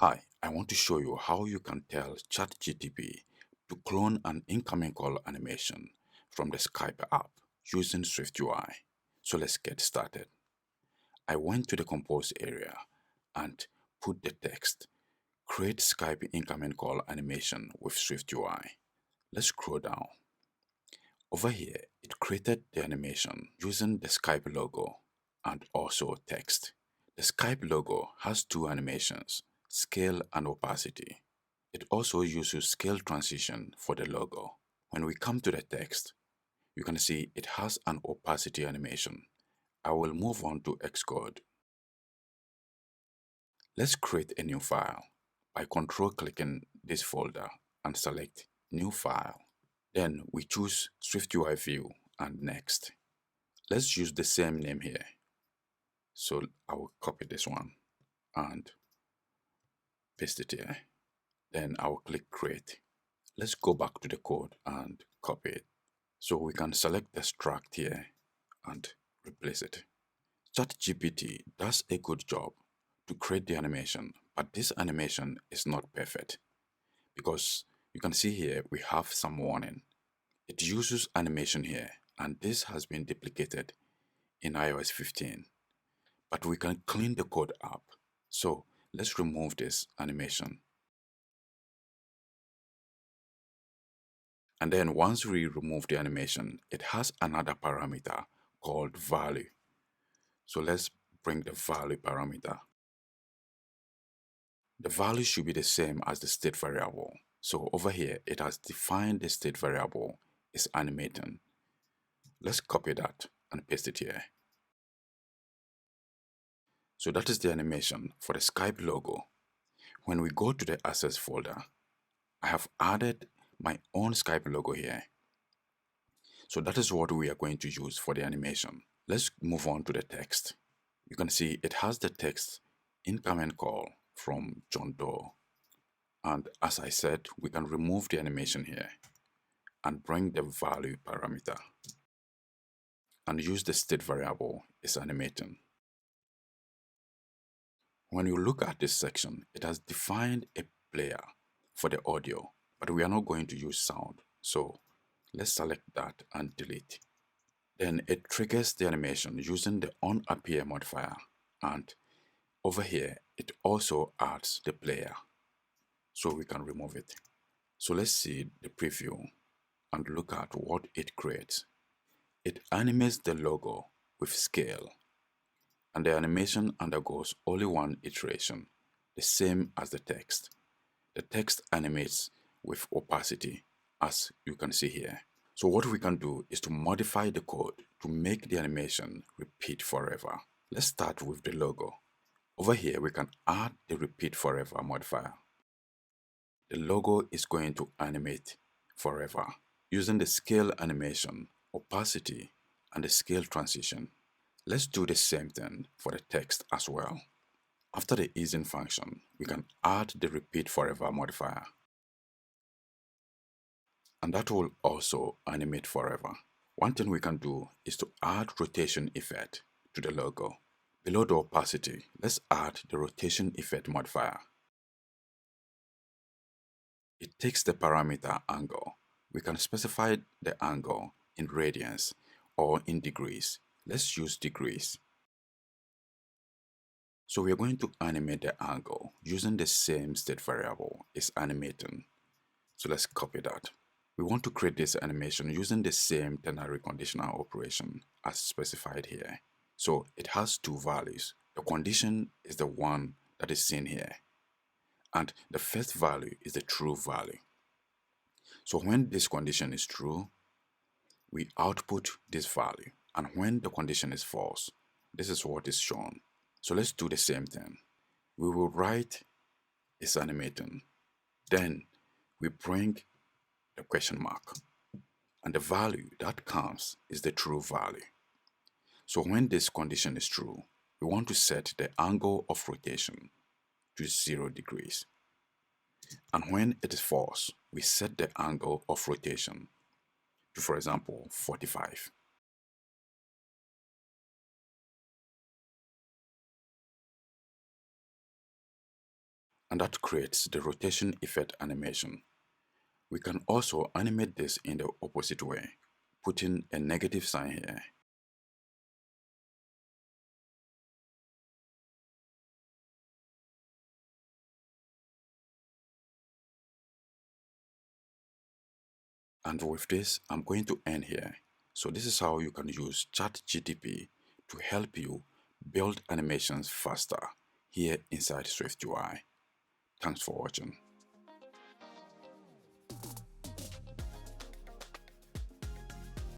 Hi, I want to show you how you can tell ChatGPT to clone an incoming call animation from the Skype app using SwiftUI. So let's get started. I went to the compose area and put the text, create Skype incoming call animation with SwiftUI. Let's scroll down. Over here, it created the animation using the Skype logo and also text. The Skype logo has two animations, scale and opacity. It also uses scale transition for the logo. When we come to the text, you can see it has an opacity animation. I will move on to Xcode. Let's create a new file by control-clicking this folder and select New File. Then we choose SwiftUI View and Next. Let's use the same name here. So I will copy this one and paste it here. Then I will click Create. Let's go back to the code and copy it. So we can select the struct here and replace it. ChatGPT does a good job to create the animation, but this animation is not perfect because you can see here we have some warning. It uses animation here, and this has been duplicated in iOS 15. But we can clean the code up. So let's remove this animation. And then once we remove the animation, it has another parameter called value. So let's bring the value parameter. The value should be the same as the state variable. So over here, it has defined the state variable is animating. Let's copy that and paste it here. So that is the animation for the Skype logo. When we go to the assets folder, I have added my own Skype logo here. So that is what we are going to use for the animation. Let's move on to the text. You can see it has the text incoming call from John Doe. And as I said, we can remove the animation here and bring the value parameter and use the state variable is animating. When you look at this section, it has defined a player for the audio, but we are not going to use sound. So let's select that and delete. Then it triggers the animation using the onAppear modifier, and over here it also adds the player, so we can remove it. So let's see the preview and look at what it creates. It animates the logo with scale, and the animation undergoes only one iteration, the same as the text. The text animates with opacity, as you can see here. So what we can do is to modify the code to make the animation repeat forever. Let's start with the logo. Over here, we can add the repeat forever modifier. The logo is going to animate forever using the scale animation, opacity, and the scale transition. Let's do the same thing for the text as well. After the easing function, we can add the repeat forever modifier, and that will also animate forever. One thing we can do is to add rotation effect to the logo. Below the opacity, let's add the rotation effect modifier. It takes the parameter angle. We can specify the angle in radians or in degrees. Let's use degrees. So we are going to animate the angle using the same state variable is animating. So let's copy that. We want to create this animation using the same ternary conditional operation as specified here. So it has two values. The condition is the one that is seen here, and the first value is the true value. So when this condition is true, we output this value, and when the condition is false, this is what is shown. So let's do the same thing. We will write is animating, then we bring the question mark, and the value that comes is the true value. So when this condition is true, we want to set the angle of rotation to 0 degrees. And when it is false, we set the angle of rotation to, for example, 45. and that creates the rotation effect animation. We can also animate this in the opposite way, putting a negative sign here. And with this, I'm going to end here. So this is how you can use ChatGPT to help you build animations faster here inside SwiftUI. Thanks for watching.